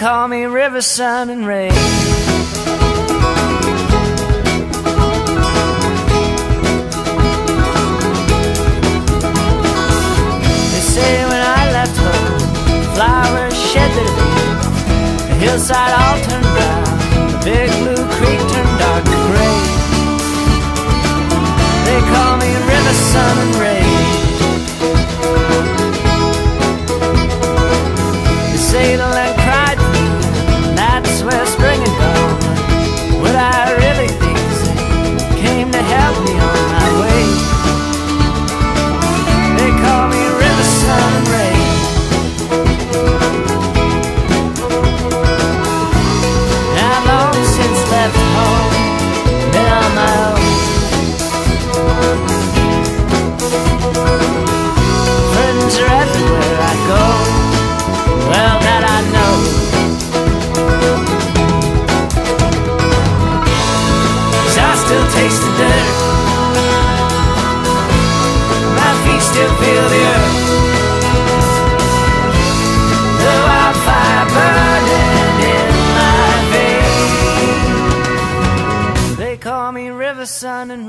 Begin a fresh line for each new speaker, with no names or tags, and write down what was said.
call me river, sun, and rain. They say when I left home, flowers shed their leaves, the hillside all turned brown, the big blue creek turned dark to gray. They call me river, sun, and rain. They say the land cried for me, and that's where spring had gone. What I really think is they came to help me on my way. They call me river, sun, and rain. I've long since left home, been on my own. Friends are everywhere I go, well that I know. 'Cause I still taste the dirt, my feet still feel the earth, the wildfire burning in my veins. They call me river, sun, and